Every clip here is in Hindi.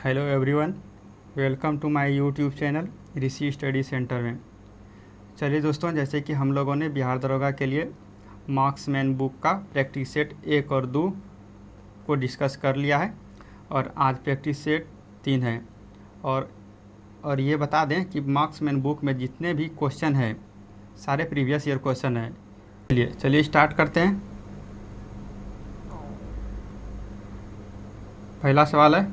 Hello everyone, welcome to my YouTube channel Rishi study centre में। चलिए दोस्तों, जैसे कि हम लोगों ने बिहार दरोगा के लिए मार्क्समैन बुक का प्रैक्टिस सेट 1 और 2 को डिस्कस कर लिया है और आज प्रैक्टिस सेट 3 है। और ये बता दें कि मार्क्समैन बुक में जितने भी क्वेश्चन हैं सारे प्रीवियस ईयर क्वेश्चन हैं। चलिए स्टार्ट करते हैं। पहला सवाल है,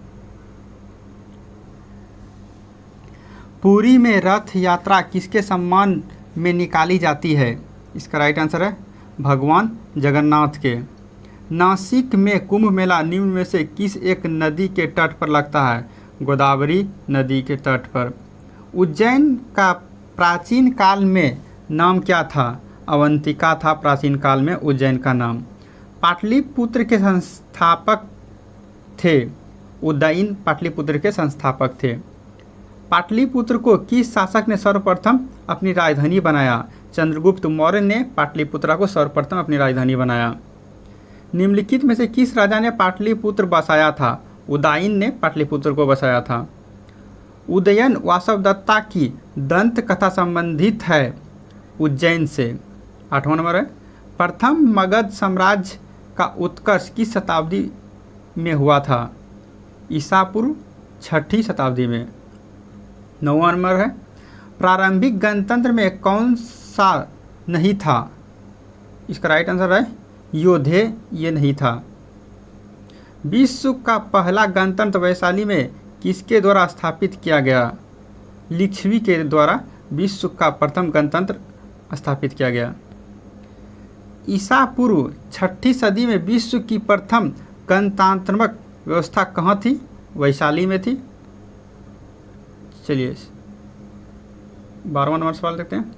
पुरी में रथ यात्रा किसके सम्मान में निकाली जाती है? इसका राइट आंसर है भगवान जगन्नाथ के। नासिक में कुंभ मेला निम्न में से किस एक नदी के तट पर लगता है? गोदावरी नदी के तट पर। उज्जैन का प्राचीन काल में नाम क्या था? अवंतिका था प्राचीन काल में उज्जैन का नाम। पाटलिपुत्र के संस्थापक थे। उदयन पाटलिपुत्र के संस्थापक थे। पाटलिपुत्र को किस शासक ने सर्वप्रथम अपनी राजधानी बनाया? चंद्रगुप्त मौर्य ने पाटलिपुत्र को सर्वप्रथम अपनी राजधानी बनाया। निम्नलिखित में से किस राजा ने पाटलिपुत्र बसाया था? उदयन ने पाटलिपुत्र को बसाया था। उदयन वासवदत्ता की दंत कथा संबंधित है उज्जैन से। 8वां नंबर है, प्रथम मगध साम्राज्य का उत्कर्ष किस शताब्दी में हुआ था? ईसा पूर्व 6ठी शताब्दी में। 9वां नंबर है, प्रारंभिक गणतंत्र में कौन सा नहीं था? इसका राइट आंसर है योधेय, ये नहीं था। विश्व का पहला गणतंत्र वैशाली में किसके द्वारा स्थापित किया गया? लिच्छवी के द्वारा विश्व का प्रथम गणतंत्र स्थापित किया गया। ईसा पूर्व 6ठी सदी में विश्व की प्रथम गणतंत्रात्मक व्यवस्था कहाँ थी? वैशाली में थी। चलिए 12वां नंबर सवाल देखते हैं।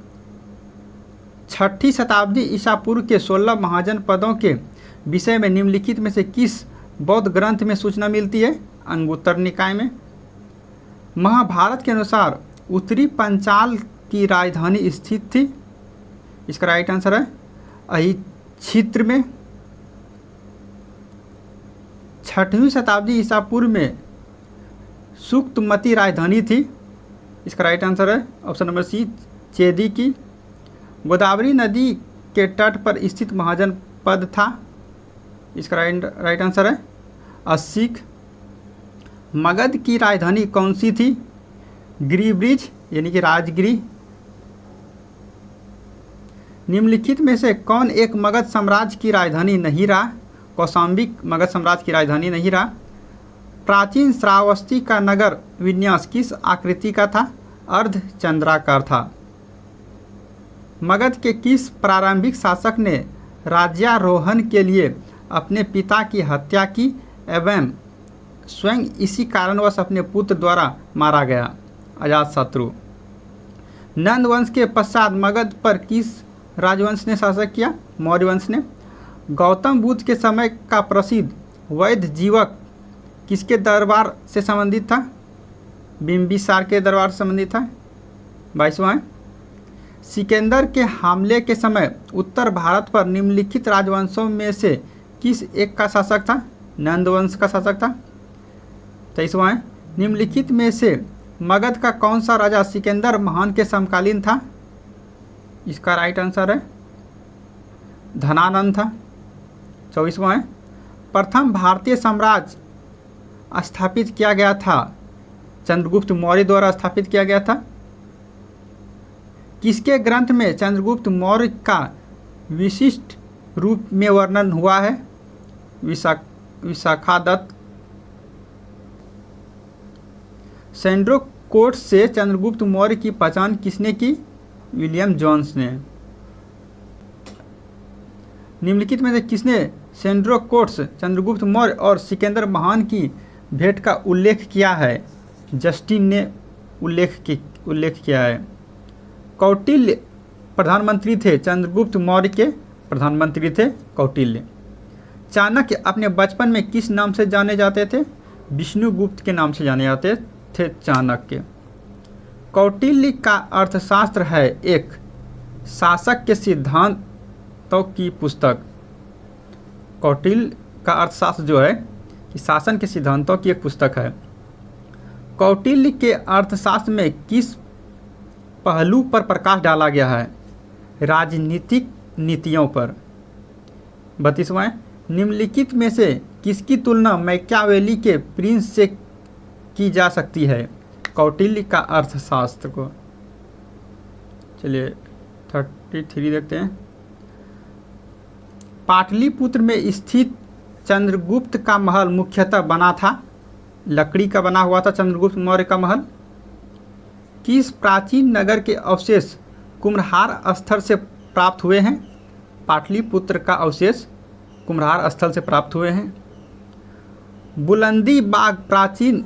6ठी शताब्दी ईसा पूर्व के 16 महाजनपदों के विषय में निम्नलिखित में से किस बौद्ध ग्रंथ में सूचना मिलती है? अंगुत्तर निकाय में। महाभारत के अनुसार उत्तरी पंचाल की राजधानी स्थित थी। इसका राइट आंसर है अहिच्छित्र में। 6वीं शताब्दी ईसा पूर्व में सुक्तमती राजधानी थी। इसका राइट आंसर है ऑप्शन नंबर सी, चेदी की। गोदावरी नदी के तट पर स्थित महाजनपद था। इसका राइट आंसर है असिक। मगध की राजधानी कौन सी थी? गिरिब्रिज यानी कि राजगिरी। निम्नलिखित में से कौन एक मगध साम्राज्य की राजधानी नहीं रहा? कौशाम्बी मगध साम्राज्य की राजधानी नहीं रहा। प्राचीन श्रावस्ती का नगर विन्यास किस आकृति का था? अर्ध चंद्राकार था। मगध के किस प्रारंभिक शासक ने राज्यारोहण के लिए अपने पिता की हत्या की एवं स्वयं इसी कारणवश अपने पुत्र द्वारा मारा गया? अजातशत्रु। नंद वंश के पश्चात मगध पर किस राजवंश ने शासन किया? मौर्य वंश ने। गौतम बुद्ध के समय का प्रसिद्ध वैद्य जीवक किसके दरबार से संबंधित था? बिंबिसार के दरबार से संबंधित था। 22वां है, सिकंदर के हमले के समय उत्तर भारत पर निम्नलिखित राजवंशों में से किस एक का शासक था? नंद वंश का शासक था। 23वां है, निम्नलिखित में से मगध का कौन सा राजा सिकंदर महान के समकालीन था? इसका राइट आंसर है धनानंद था। 24वां है, प्रथम भारतीय साम्राज्य स्थापित किया गया था? चंद्रगुप्त मौर्य द्वारा स्थापित किया गया था। किसके ग्रंथ में चंद्रगुप्त मौर्य का विशिष्ट रूप में वर्णन हुआ है? विशाखादत्त। सैंड्रो कोट से चंद्रगुप्त मौर्य की पहचान किसने की? विलियम जोन्स ने। निम्नलिखित में से किसने सैंड्रो कोट्स चंद्रगुप्त मौर्य और सिकंदर महान की भेंट का उल्लेख किया है? जस्टिन ने उल्लेख किया है। कौटिल्य प्रधानमंत्री थे। चंद्रगुप्त मौर्य के प्रधानमंत्री थे कौटिल्य। चाणक्य अपने बचपन में किस नाम से जाने जाते थे? विष्णुगुप्त के नाम से जाने जाते थे चाणक्य। कौटिल्य का अर्थशास्त्र है एक शासक के सिद्धांतों की पुस्तक। कौटिल्य का अर्थशास्त्र जो है कि शासन के सिद्धांतों की एक पुस्तक है। कौटिल्य के अर्थशास्त्र में किस पहलू पर प्रकाश डाला गया है? राजनीतिक नीतियों पर। 32वां, निम्नलिखित में से किसकी तुलना मैकियावेली के प्रिंस से की जा सकती है? कौटिल्य का अर्थशास्त्र को। चलिए 33 देखते हैं। पाटलिपुत्र में स्थित चंद्रगुप्त का महल मुख्यतः बना था, लकड़ी का बना हुआ था चंद्रगुप्त मौर्य का महल। किस प्राचीन नगर के अवशेष कुम्हरार स्थल से प्राप्त हुए हैं? पाटलिपुत्र का अवशेष कुम्हरार स्थल से प्राप्त हुए हैं। बुलंदी बाग प्राचीन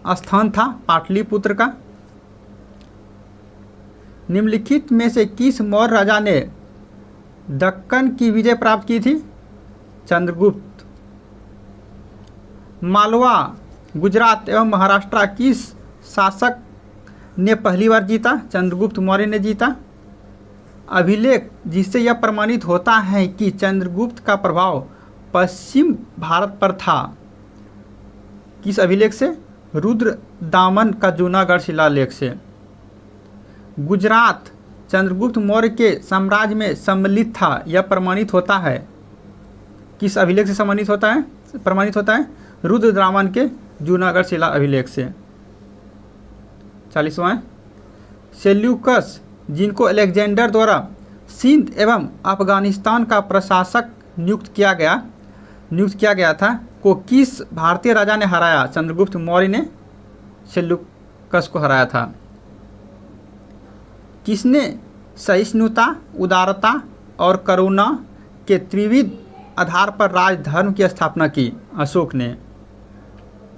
स्थान था पाटलिपुत्र का। निम्नलिखित में से किस मौर्य राजा ने दक्कन की विजय प्राप्त की थी? चंद्रगुप्त। मालवा, गुजरात एवं महाराष्ट्र किस शासक ने पहली बार जीता? चंद्रगुप्त मौर्य ने जीता। अभिलेख जिससे यह प्रमाणित होता है कि चंद्रगुप्त का प्रभाव पश्चिम भारत पर था, किस अभिलेख से? रुद्रदामन का जूनागढ़ शिलालेख से। गुजरात चंद्रगुप्त मौर्य के साम्राज्य में सम्मिलित था, यह प्रमाणित होता है, किस अभिलेख से सम्मानित होता है? प्रमाणित होता है रुद्रदामन के जूनागढ़ शिला अभिलेख से। 40वां, सेल्यूकस जिनको अलेक्जेंडर द्वारा सिंध एवं अफगानिस्तान का प्रशासक नियुक्त किया गया था, को किस भारतीय राजा ने हराया? चंद्रगुप्त मौर्य ने सेल्यूकस को हराया था। किसने सहिष्णुता, उदारता और करुणा के त्रिविध आधार पर राजधर्म की स्थापना की? अशोक ने।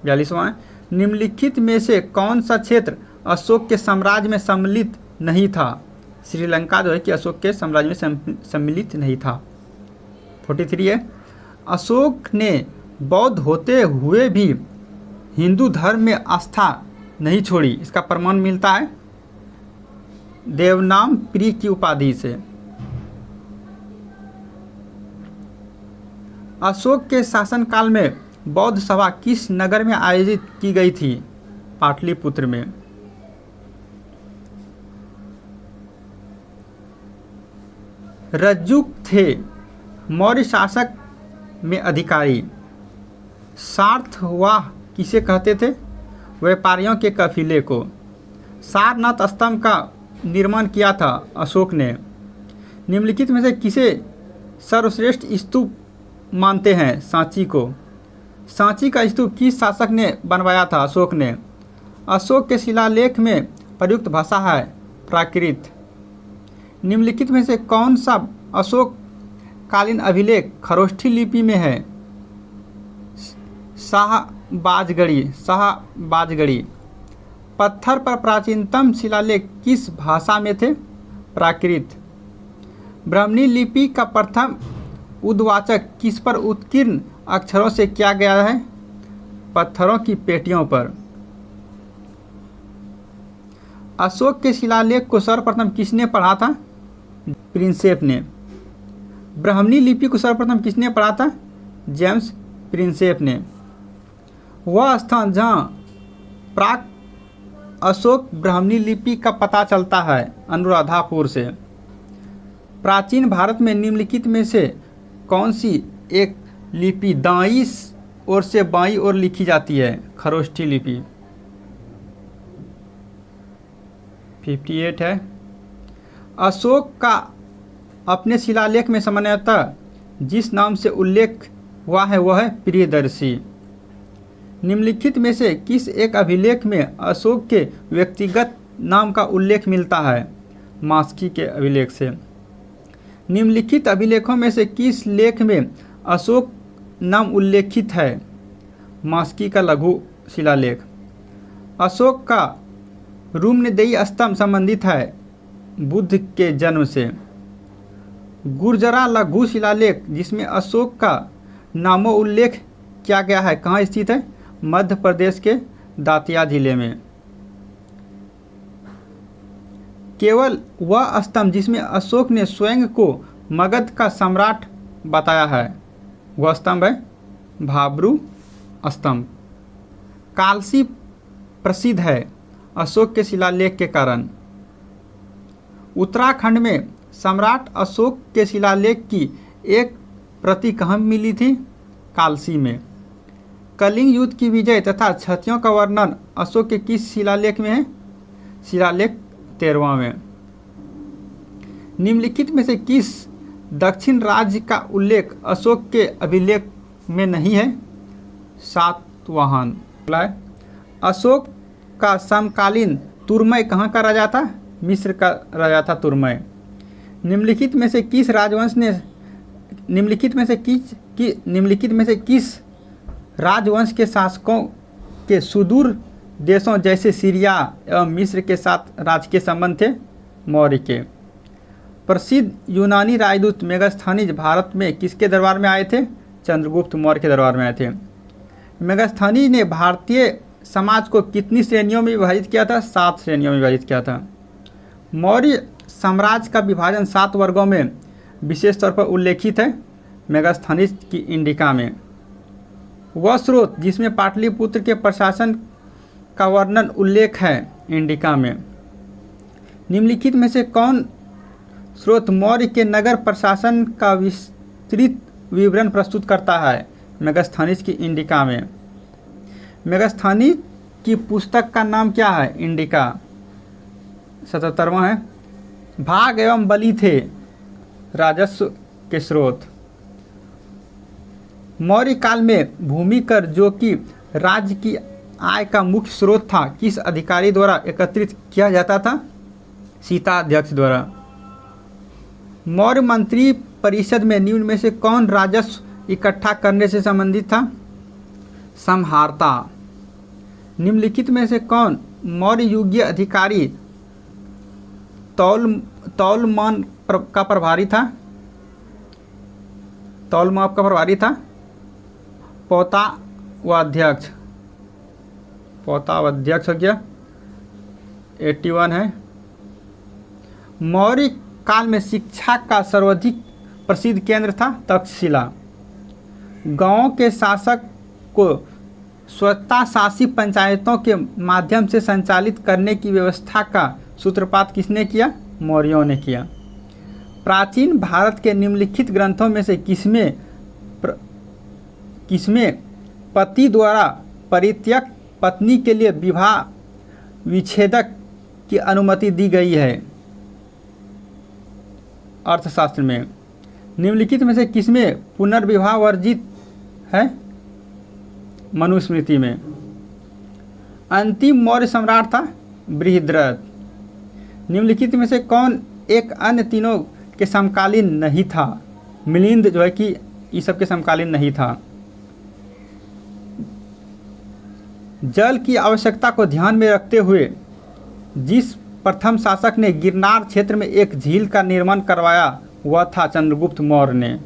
42वां, निम्नलिखित में से कौन सा क्षेत्र अशोक के साम्राज्य में सम्मिलित नहीं था? श्रीलंका जो है कि अशोक के साम्राज्य में सम्मिलित नहीं था। 43 है, अशोक ने बौद्ध होते हुए भी हिंदू धर्म में आस्था नहीं छोड़ी, इसका प्रमाण मिलता है देवनाम प्रिय की उपाधि से। अशोक के शासनकाल में बौद्ध सभा किस नगर में आयोजित की गई थी? पाटलिपुत्र में। रज्जुक थे मौर्य शासक में अधिकारी। सार्थवाह किसे कहते थे? व्यापारियों के कफीले को। सारनाथ स्तंभ का निर्माण किया था अशोक ने। निम्नलिखित में से किसे सर्वश्रेष्ठ स्तूप मानते हैं? सांची को। सांची का स्तूप किस शासक ने बनवाया था? अशोक ने। अशोक के शिलालेख में प्रयुक्त भाषा है प्राकृत। निम्नलिखित में से कौन सा अशोक कालीन अभिलेख खरोष्ठी लिपि में है? शाहबाजगढ़ी। पत्थर पर प्राचीनतम शिलालेख किस भाषा में थे? प्राकृत। ब्राह्मणी लिपि का प्रथम उद्वाचक किस पर उत्कीर्ण अक्षरों से किया गया है? पत्थरों की पेटियों पर। अशोक के शिलालेख को सर्वप्रथम किसने पढ़ा था? प्रिंसेप ने। ब्राह्मणी लिपि को सर्वप्रथम किसने पढ़ा था? जेम्स प्रिंसेप ने। वह स्थान जहाँ प्राक अशोक ब्राह्मणी लिपि का पता चलता है अनुराधापुर से। प्राचीन भारत में निम्नलिखित में से कौन सी एक लिपि दाईं ओर से बाईं ओर लिखी जाती है? खरोष्ठी लिपि। 58 है, अशोक का अपने शिलालेख में सामान्यतः जिस नाम से उल्लेख हुआ है वह है प्रियदर्शी। निम्नलिखित में से किस एक अभिलेख में अशोक के व्यक्तिगत नाम का उल्लेख मिलता है? मास्की के अभिलेख से। निम्नलिखित अभिलेखों में से किस लेख में अशोक नाम उल्लेखित है? मास्की का लघु शिलालेख। अशोक का रुम्नदेई स्तंभ संबंधित है बुद्ध के जन्म से। गुर्जरा लघु शिलालेख जिसमें अशोक का नामो उल्लेख किया गया है कहाँ स्थित है? मध्य प्रदेश के दातिया जिले में। केवल वह स्तंभ जिसमें अशोक ने स्वयं को मगध का सम्राट बताया है वह स्तंभ है भाब्रू स्तंभ। कालसी प्रसिद्ध है अशोक के शिलालेख के कारण। उत्तराखंड में सम्राट अशोक के शिलालेख की एक प्रति कहाँ मिली थी? कालसी में। कलिंग युद्ध की विजय तथा क्षतियों का वर्णन अशोक के किस शिलालेख में है? शिलालेख 13वां में। निम्नलिखित में से किस दक्षिण राज्य का उल्लेख अशोक के अभिलेख में नहीं है? सातवाहन। अशोक का समकालीन तुर्मय कहाँ का राजा था? मिस्र का राजा था तुर्मय। निम्नलिखित में से किस राजवंश के शासकों के सुदूर देशों जैसे सीरिया एवं मिस्र के साथ राजकीय संबंध थे? मौर्य के। प्रसिद्ध यूनानी राजदूत मेगास्थनीज भारत में किसके दरबार में आए थे? चंद्रगुप्त मौर्य के दरबार में आए थे। मेगास्थनीज ने भारतीय समाज को कितनी श्रेणियों में विभाजित किया था? 7 श्रेणियों में विभाजित किया था। मौर्य साम्राज्य का विभाजन 7 वर्गों में विशेष तौर पर उल्लेखित है मेगास्थनीज की इंडिका में। वह स्रोत जिसमें पाटलिपुत्र के प्रशासन का वर्णन उल्लेख है इंडिका में। निम्नलिखित में से कौन स्रोत मौर्य के नगर प्रशासन का विस्तृत विवरण प्रस्तुत करता है? मेगास्थनीज की इंडिका में। मेगास्थनीज की पुस्तक का नाम क्या है? इंडिका। 77वां है। भाग एवं बलि थे राजस्व के स्रोत। मौर्य काल में भूमि कर, जो कि राज्य की आय का मुख्य स्रोत था, किस अधिकारी द्वारा एकत्रित किया जाता था? शीताध्यक्ष द्वारा। मौर्य मंत्री परिषद में निम्न में से कौन राजस्व इकट्ठा करने से संबंधित था? संहारता। निम्नलिखित में से कौन मौर्य युगीय अधिकारी तौलमान का प्रभारी था? तौलमाप का प्रभारी था पौतावाध्यक्ष। पौतावाध्यक्ष हो गया। 81 है। मौर्य काल में शिक्षा का सर्वाधिक प्रसिद्ध केंद्र था तक्षशिला। गांवों के शासक को स्वतःशासी पंचायतों के माध्यम से संचालित करने की व्यवस्था का सूत्रपात किसने किया? मौर्यों ने किया। प्राचीन भारत के निम्नलिखित ग्रंथों में से किसमें पति द्वारा परित्यक्त पत्नी के लिए विवाह विच्छेदक की अनुमति दी गई है? अर्थशास्त्र में। निम्नलिखित में से किसमें पुनर्विवाह वर्जित है? मनुस्मृति में। अंतिम मौर्य सम्राट था बृहद्रथ। निम्नलिखित में से कौन एक अन्य तीनों के समकालीन नहीं था? मिलिंद जो है कि ये सब के समकालीन नहीं था। जल की आवश्यकता को ध्यान में रखते हुए जिस प्रथम शासक ने गिरनार क्षेत्र में एक झील का निर्माण करवाया वह था चंद्रगुप्त मौर्य ने।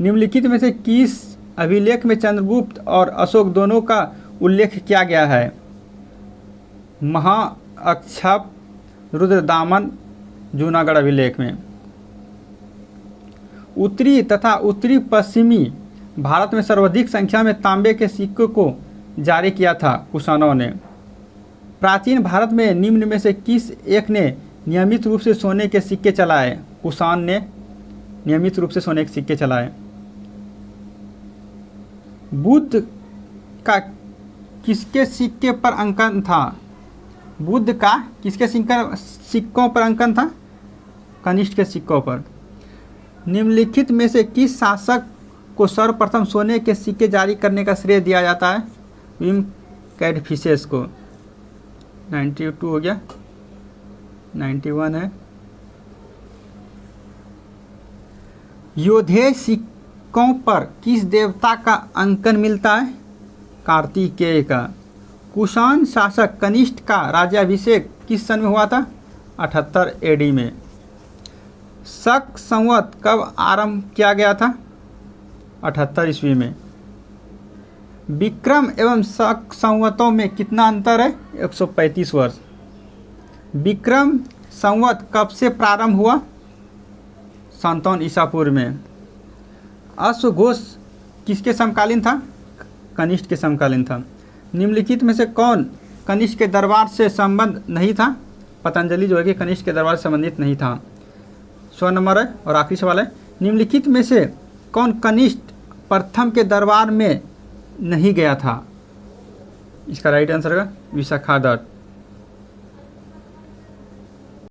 निम्नलिखित में से किस अभिलेख में चंद्रगुप्त और अशोक दोनों का उल्लेख किया गया है? महाअक्षप रुद्रदामन जूनागढ़ अभिलेख में। उत्तरी तथा उत्तरी पश्चिमी भारत में सर्वाधिक संख्या में तांबे के सिक्कों को जारी किया था कुषाणों ने। प्राचीन भारत में निम्न में से किस एक ने नियमित रूप से सोने के सिक्के चलाए? कुषाण ने नियमित रूप से सोने के सिक्के चलाए। बुद्ध का किसके सिक्के पर अंकन था? बुद्ध का किसके सिक्कों पर अंकन था? कनिष्ठ के सिक्कों पर। निम्नलिखित में से किस शासक को सर्वप्रथम सोने के सिक्के जारी करने का श्रेय दिया जाता है? विम कैडफिसेस को। 92 हो गया। 91 है। योधेय सिक्कों पर किस देवता का अंकन मिलता है? कार्तिकेय का। कुषाण शासक कनिष्ठ का राज्याभिषेक किस सन में हुआ था? 78 AD में। शक संवत कब आरंभ किया गया था? 78 ईस्वी में। विक्रम एवं शक संवतों में कितना अंतर है? 135 वर्ष। विक्रम संवत कब से प्रारंभ हुआ? 57 ईसा पूर्व में। अश्वघोष किसके समकालीन था? कनिष्ठ के समकालीन था। निम्नलिखित में से कौन कनिष्क के दरबार से संबंध नहीं था? पतंजलि जो है कि कनिष्क के दरबार से संबंधित नहीं था। 100 नंबर है और आखिरी सवाल है, निम्नलिखित में से कौन कनिष्क प्रथम के दरबार में नहीं गया था? इसका राइट आंसर है विशाखादत्त।